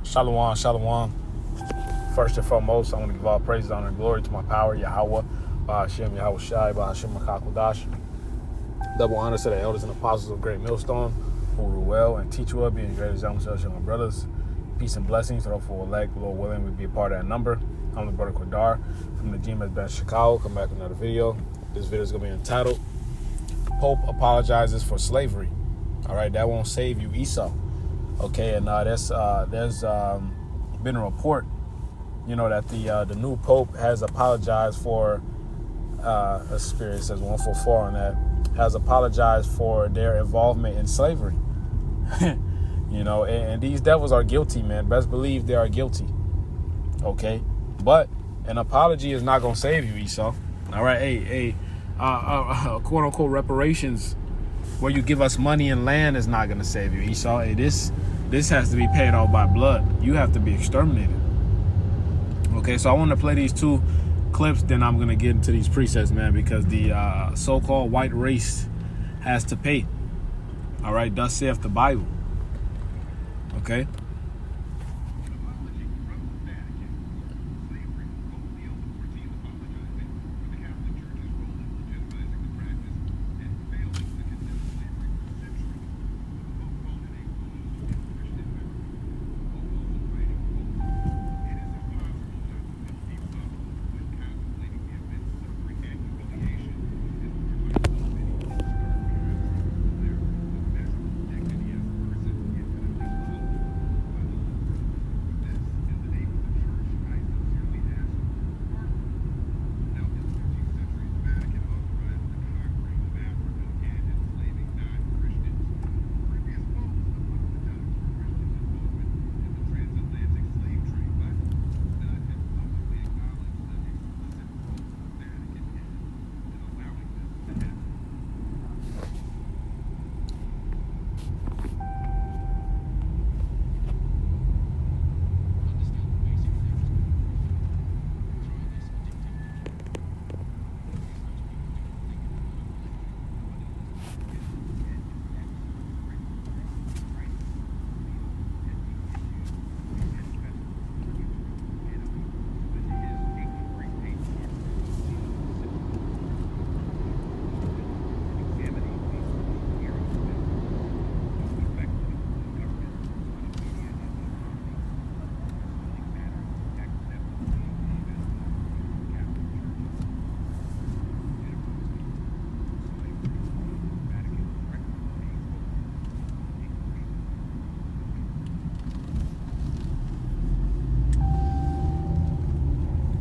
Shalom, shalom. First and foremost, I want to give all praise, honor, and glory to my power, Yahweh, Ba'ashem, Yahweh Shai, Ba'ashem, Makakwadash. Double honor to the elders and apostles of Great Millstone, who rule well and teach well, being great examples to my brothers. Peace and blessings to those who elect, Lord willing, we be a part of that number. I'm the brother Qadar from the GMS Band Chicago. Come back with another video. This video is going to be entitled, Pope Apologizes for Slavery. All right, that won't save you, Esau. Okay, and there's been a report, that the new Pope has apologized for, a spirit says 144 on that, has apologized for their involvement in slavery. And these devils are guilty, man. Best believe they are guilty. Okay, but an apology is not going to save you, Esau. All right, quote unquote reparations where you give us money and land is not going to save you, Esau. Hey, this has to be paid off by blood. You have to be exterminated. Okay, so I want to play these two clips, then I'm going to get into these precepts, man, because the so-called white race has to pay. All right, thus saith the Bible. Okay.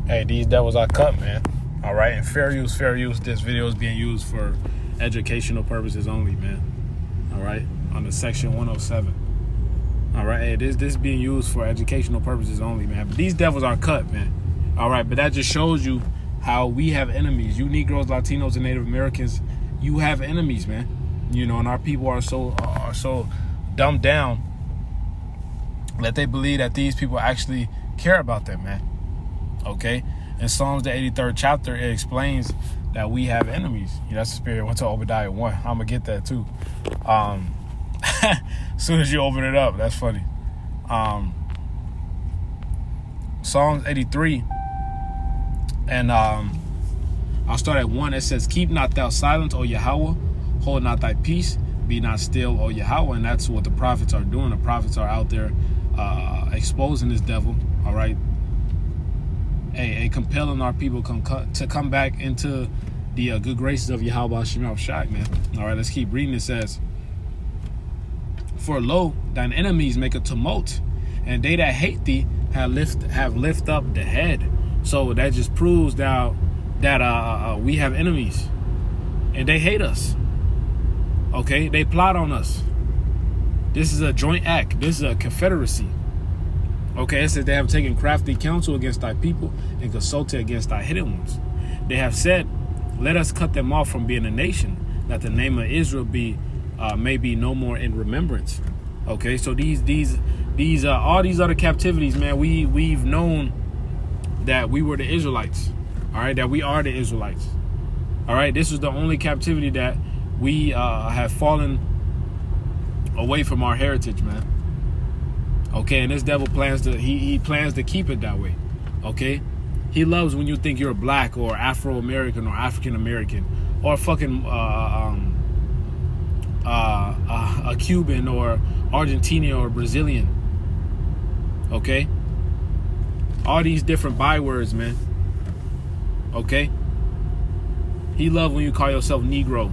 Hey, these devils are cut, man. All right, and fair use, fair use. This video is being used for educational purposes only, man. All right, under section 107. All right, hey, this is being used for educational purposes only, man. But these devils are cut, man. All right, but that just shows you how we have enemies. You Negroes, Latinos, and Native Americans, you have enemies, man. And our people are so dumbed down that they believe that these people actually care about them, man. Okay, in Psalms the 83rd chapter, it explains that we have enemies. That's the spirit went to Obadiah 1. I'm gonna get that too. As soon as you open it up, that's funny. Psalms 83, and I'll start at 1. It says, "Keep not thou silence, O Yahweh, hold not thy peace, be not still, O Yahweh." And that's what the prophets are doing. The prophets are out there exposing this devil. All right. Compelling our people to come back into the good graces of Yahweh Shai, man. All right, let's keep reading. It says, "For lo, thine enemies make a tumult, and they that hate thee have lift up the head." So that just proves that we have enemies, and they hate us. Okay, they plot on us. This is a joint act. This is a confederacy. Okay, it says they have taken crafty counsel against thy people and consulted against thy hidden ones. They have said, "Let us cut them off from being a nation, that the name of Israel may be no more in remembrance." Okay, so these all these other captivities, man, we've known that we were the Israelites. All right, that we are the Israelites. All right, this is the only captivity that we have fallen away from our heritage, man. Okay, and this devil plans to he plans to keep it that way. Okay, he loves when you think you're black or Afro-American or African-American or fucking a Cuban or Argentinian or Brazilian. Okay, all these different bywords, man. Okay, he loves when you call yourself Negro.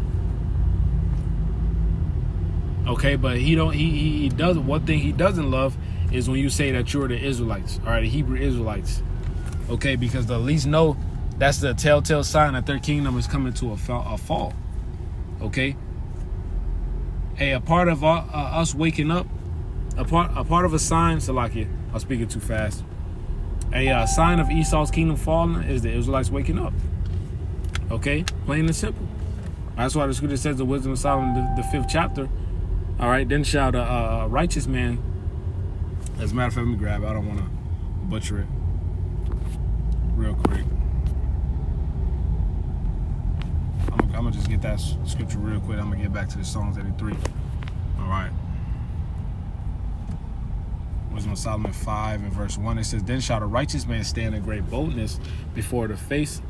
Okay, but he does one thing he doesn't love is when you say that you're the Israelites, all right, the Hebrew Israelites. Okay, because the least know that's the telltale sign that their kingdom is coming to a fall. Okay, hey, a part of us waking up, a part of a sign, Salakia, I'm speaking too fast. A sign of Esau's kingdom falling is the Israelites waking up. Okay, plain and simple. That's why the scripture says the wisdom of Solomon, the 5th chapter. All right, then shall a righteous man. As a matter of fact, let me grab it. I don't want to butcher it. Real quick. I'm going to just get that scripture real quick. I'm going to get back to the Psalms 83. All right. Wisdom of Solomon 5 and verse 1. It says, then shall the righteous man stand in great boldness before the face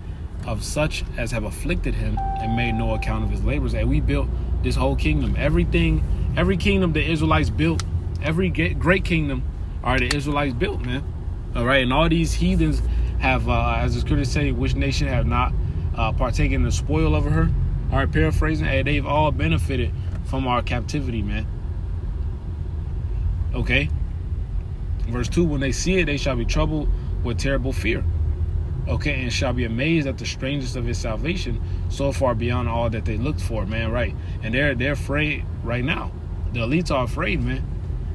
of such as have afflicted him and made no account of his labors. And we built this whole kingdom. Every kingdom the Israelites built, every great kingdom, all right, the Israelites built, man. All right, and all these heathens have, as the scriptures say, which nation have not partaken in the spoil over her. All right, paraphrasing, hey, they've all benefited from our captivity, man. Okay. Verse 2, when they see it, they shall be troubled with terrible fear. Okay, and shall be amazed at the strangeness of his salvation, so far beyond all that they looked for, man, right? And they're afraid right now. The elites are afraid, man.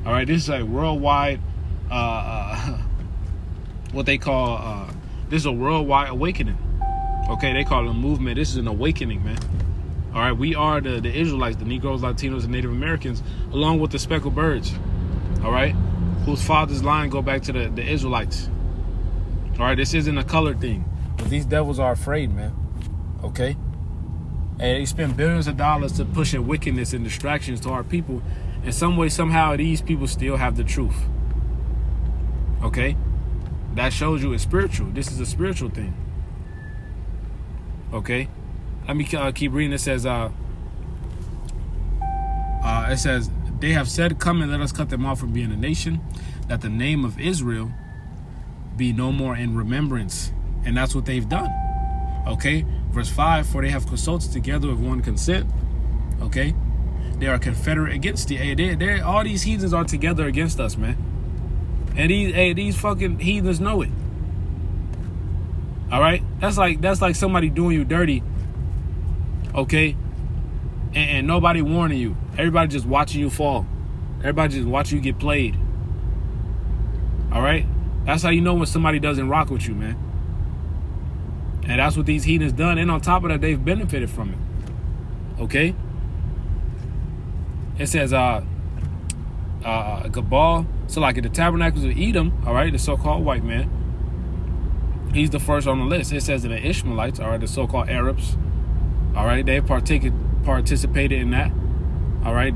All right, this is a worldwide, what they call, this is a worldwide awakening. Okay, they call it a movement. This is an awakening, man. All right, we are the Israelites, the Negroes, Latinos, and Native Americans, along with the speckled birds, all right, whose father's line go back to the Israelites. All right, this isn't a color thing, but these devils are afraid, man. Okay, and they spend billions of dollars to pushing wickedness and distractions to our people. In some way, somehow, these people still have the truth. Okay, that shows you it's spiritual. This is a spiritual thing. Okay, let me keep reading. It says, they have said, come and let us cut them off from being a nation, that the name of Israel be no more in remembrance. And that's what they've done. Okay, verse 5, for they have consulted together with one consent. Okay, they are confederate against the all these heathens are together against us, man. And these fucking heathens know it. All right, that's like somebody doing you dirty. Okay, and nobody warning you. Everybody just watching you fall. Everybody just watching you get played. All right, that's how you know when somebody doesn't rock with you, man. And that's what these heathens done. And on top of that, they've benefited from it. Okay, it says Gabal. So like in the tabernacles of Edom, all right, the so-called white man, he's the first on the list. It says that the Ishmaelites, all right, the so-called Arabs, all right, they participated in that. All right,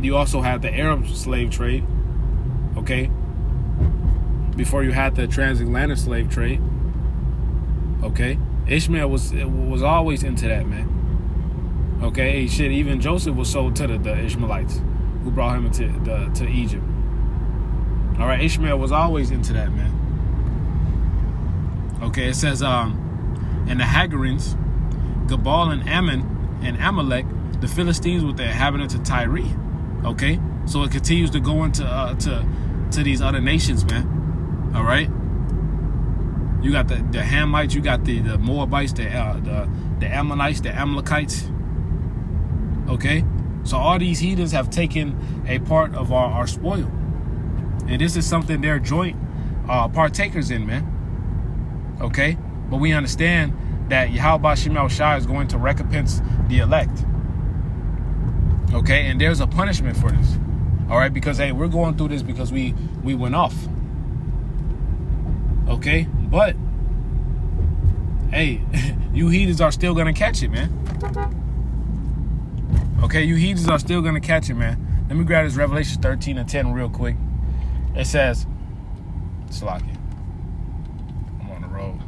you also had the Arab slave trade. Okay, before you had the transatlantic slave trade. Okay, Ishmael was always into that, man. Okay, shit, even Joseph was sold to the Ishmaelites, who brought him to Egypt. All right, Ishmael was always into that, man. Okay, it says, and the Hagarians, Gabal and Ammon and Amalek, the Philistines with the inhabitants of Tyre. Okay, so it continues to go into to these other nations, man. All right, you got the Hamites, you got the Moabites, the Ammonites, the Amalekites. Okay, so all these heathens have taken a part of our spoil, and this is something they're joint partakers in, man. Okay, but we understand that Yahweh Shemel Shai is going to recompense the elect. Okay, and there's a punishment for this. All right, because hey, we're going through this because we went off. Okay, but hey, you heathens are still gonna catch it, man. Okay, you heathens are still gonna catch it, man. Let me grab this Revelation 13:10 real quick. It says, Salaki, I'm on the road.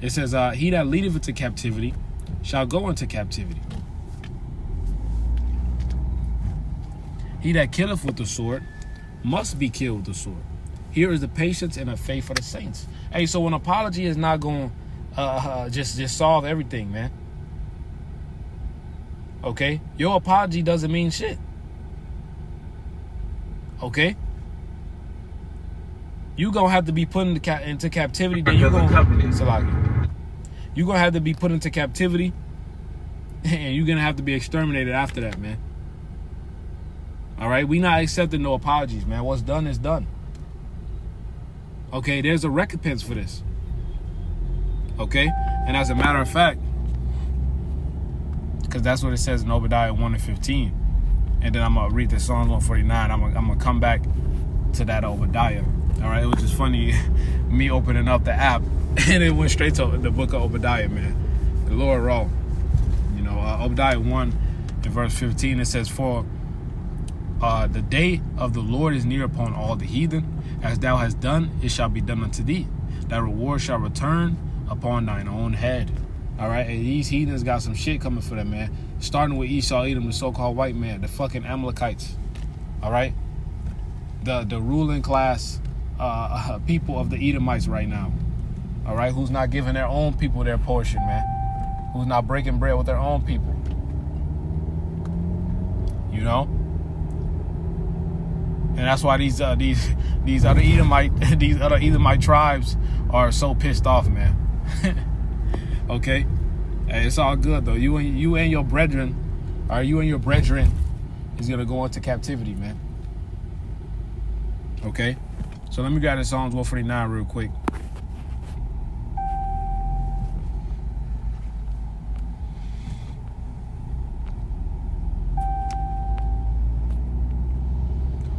It says, he that leadeth into captivity shall go into captivity. He that killeth with the sword must be killed with the sword. Here is the patience and the faith of the saints. Hey, so an apology is not going to just solve everything, man. Okay? Your apology doesn't mean shit. Okay? You going to have to be put into captivity. Then you going to have to be put into captivity. And you're going to have to be exterminated after that, man. All right? We not accepting no apologies, man. What's done is done. Okay? There's a recompense for this. Okay? And as a matter of fact, because that's what it says in Obadiah 1:15. And then I'm going to read the Psalms 149. I'm going to come back to that Obadiah. All right? It was just funny me opening up the app and it went straight to the book of Obadiah, man. The Lord wrote, you know, Obadiah 1:15, it says, for the day of the Lord is near upon all the heathen. As thou hast done, it shall be done unto thee. Thy reward shall return upon thine own head. All right, and these heathens got some shit coming for them, man. Starting with Esau, Edom, the so-called white man, the fucking Amalekites. All right, the ruling class people of the Edomites right now. All right, who's not giving their own people their portion, man? Who's not breaking bread with their own people? You know. And that's why these other Edomite tribes are so pissed off, man. Okay, hey, it's all good though. You and your brethren is gonna go into captivity, man. Okay, so let me grab the Psalms 149 real quick.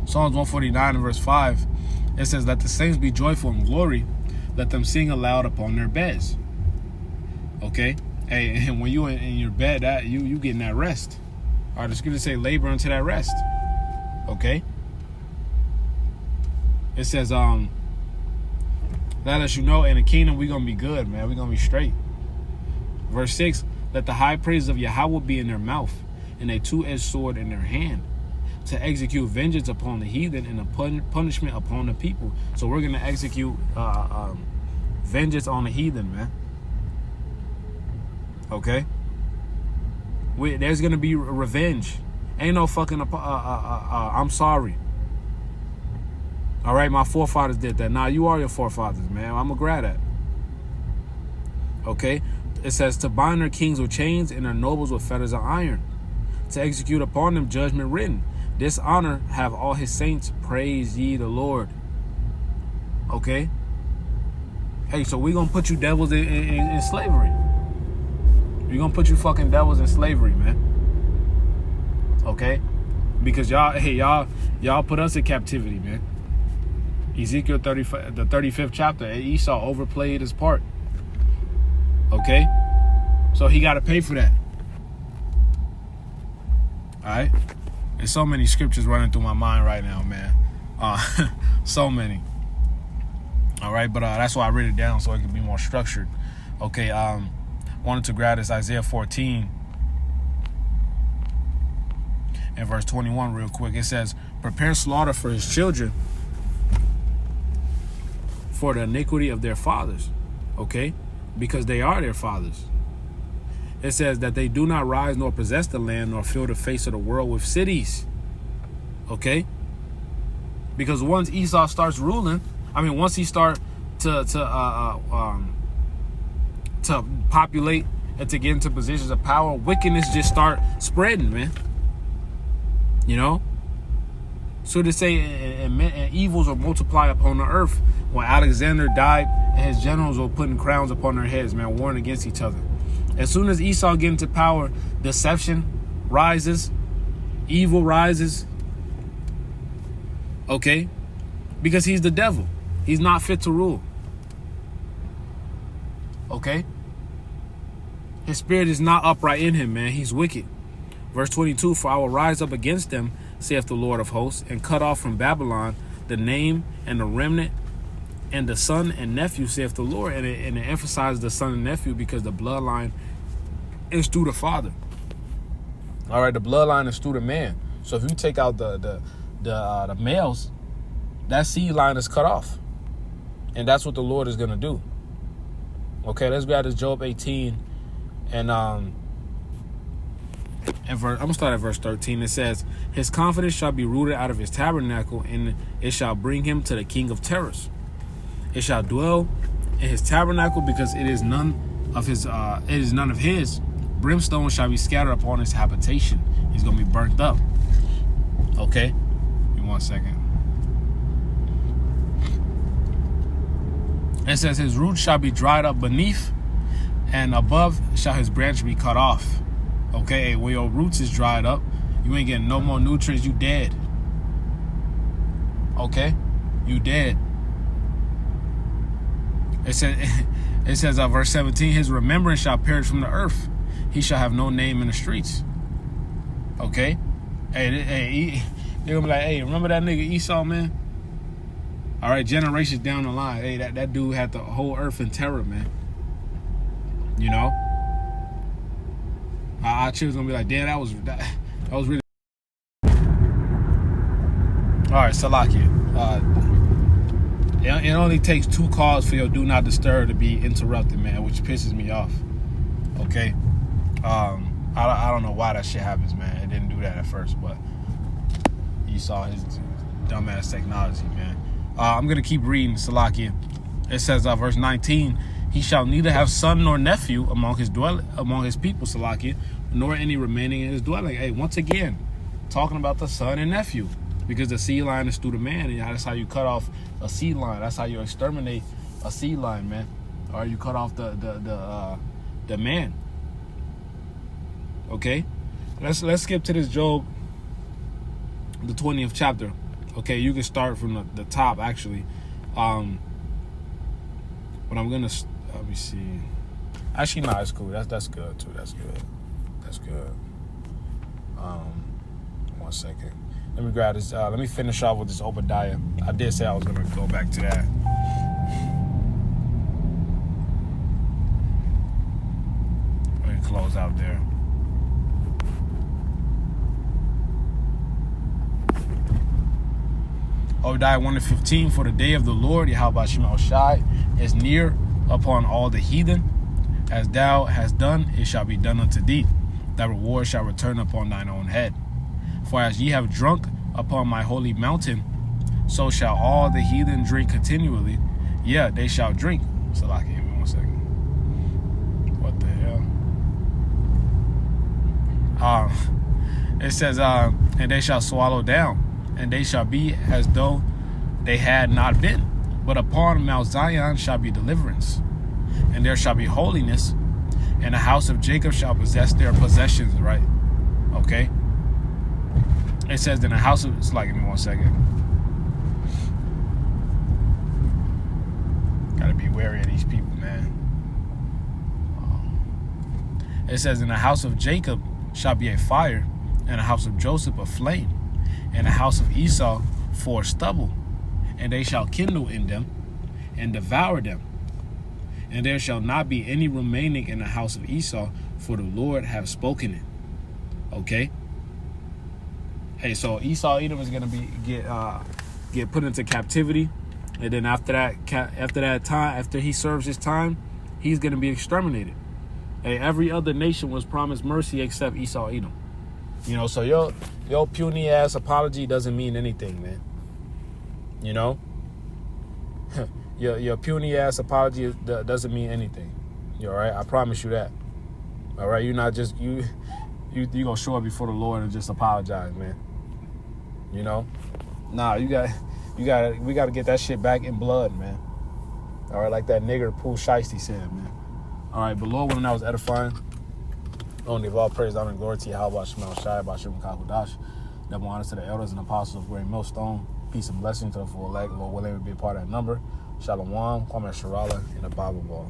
Psalms 149 and verse 5, it says, let the saints be joyful in glory, let them sing aloud upon their beds. Okay? Hey, and when you in your bed, that you getting that rest. All right, the scripture say labor unto that rest. Okay? It says, let us you know, in the kingdom we gonna be good, man. We gonna be straight. Verse 6, let the high praise of Yahweh be in their mouth, and a two-edged sword in their hand, to execute vengeance upon the heathen and a punishment upon the people. So we're going to execute vengeance on the heathen, man. Okay? There's going to be revenge. Ain't no fucking I'm sorry. All right, my forefathers did that. Nah, you are your forefathers, man. I'm going to grab that. Okay? It says, to bind their kings with chains and their nobles with fetters of iron, to execute upon them judgment written. This honor have all his saints, praise ye the Lord. Okay? Hey, so we're going to put you devils in slavery. We're going to put you fucking devils in slavery, man. Okay? Because y'all put us in captivity, man. Ezekiel 35, the 35th chapter, Esau overplayed his part. Okay? So he got to pay for that. All right? There's so many scriptures running through my mind right now, man. So many. All right, but that's why I wrote it down so it can be more structured. Okay, wanted to grab this Isaiah 14 and verse 21 real quick. It says, prepare slaughter for his children for the iniquity of their fathers. Okay, because they are their fathers. It says that they do not rise nor possess the land nor fill the face of the world with cities. Okay? Because once Esau starts ruling, once he start to populate and to get into positions of power, wickedness just start spreading, man. You know? So to say, and evils will multiply upon the earth. When Alexander died and his generals were putting crowns upon their heads, man, warring against each other. As soon as Esau get into power, deception rises, evil rises. Okay? Because he's the devil. He's not fit to rule. Okay? His spirit is not upright in him, man. He's wicked. Verse 22, for I will rise up against them, saith the Lord of hosts, and cut off from Babylon the name and the remnant and the son and nephew, saith the Lord. And it emphasizes the son and nephew because the bloodline is through the father. All right, the bloodline is through the man. So if you take out the males, that seed line is cut off. And that's what the Lord is going to do. Okay, let's grab this Job 18. And I'm going to start at verse 13. It says, his confidence shall be rooted out of his tabernacle, and it shall bring him to the king of terrors. It shall dwell in his tabernacle, because it is none of his. Brimstone shall be scattered upon his habitation. He's going to be burnt up. Okay, give me 1 second. It says, his roots shall be dried up beneath, and above shall his branch be cut off. Okay, when your roots is dried up, you ain't getting no more nutrients, you dead. Okay, you dead. It says, verse 17, his remembrance shall perish from the earth. He shall have no name in the streets. Okay, hey, they're gonna be like, hey, remember that nigga Esau, man? All right, generations down the line, hey, that dude had the whole earth in terror, man. You know, our children's gonna be like, damn, that was really. All right, Salakia. It only takes 2 calls for your do not disturb to be interrupted, man, which pisses me off. Okay, I don't know why that shit happens, man. It didn't do that at first, but you saw his dumbass technology, man. I'm gonna keep reading, Salakia. It says, verse 19, he shall neither have son nor nephew among his people, Salakia, nor any remaining in his dwelling. Hey, once again, talking about the son and nephew, because the seed line is through the man, and that's how you cut off a seed line. That's how you exterminate a seed line, man. Or you cut off the man. Okay, let's skip to this Job, the 20th chapter. Okay, you can start from the top, actually. But I'm gonna let me see. Actually, no, it's cool. That's good too. That's good. 1 second. Let me grab this. Let me finish off with this Obadiah. I did say I was gonna go back to that. Let me close out there. Obadiah 1:15, for the day of the Lord, Yahweh Shema Shai, is near upon all the heathen. As thou hast done, it shall be done unto thee. Thy reward shall return upon thine own head. For as ye have drunk upon my holy mountain, so shall all the heathen drink continually. Yeah, they shall drink. So like, give me 1 second. What the hell? It says, and they shall swallow down, and they shall be as though they had not been. But upon Mount Zion shall be deliverance, and there shall be holiness, and the house of Jacob shall possess their possessions, right? Okay. It says in the house of, it's like, give me 1 second. Gotta be wary of these people, man. It says in the house of Jacob shall be a fire, and the house of Joseph a flame, and the house of Esau for stubble, and they shall kindle in them and devour them. And there shall not be any remaining in the house of Esau, for the Lord hath spoken it. Okay. Hey, so Esau Edom is gonna get put into captivity, and then after he serves his time, he's gonna be exterminated. Hey, every other nation was promised mercy except Esau Edom. You know, so your puny ass apology doesn't mean anything, man. You know, your puny ass apology doesn't mean anything. You all right? I promise you that. All right, you're not just you gonna show up before the Lord and just apologize, man. You know, nah, we gotta get that shit back in blood, man. All right, like that nigger Pooh Shiesty said, man. All right, but Lord, when that was edifying. Only of all praise, honor, and glory to Yahweh Shema Shai, Bashim Kakudash. Double honor to the elders and apostles of Great Millstone. Peace and blessing to the full elect. Lord willing, we be a part of that number. Shalom, Kwame Sharala, and the Bible Ball.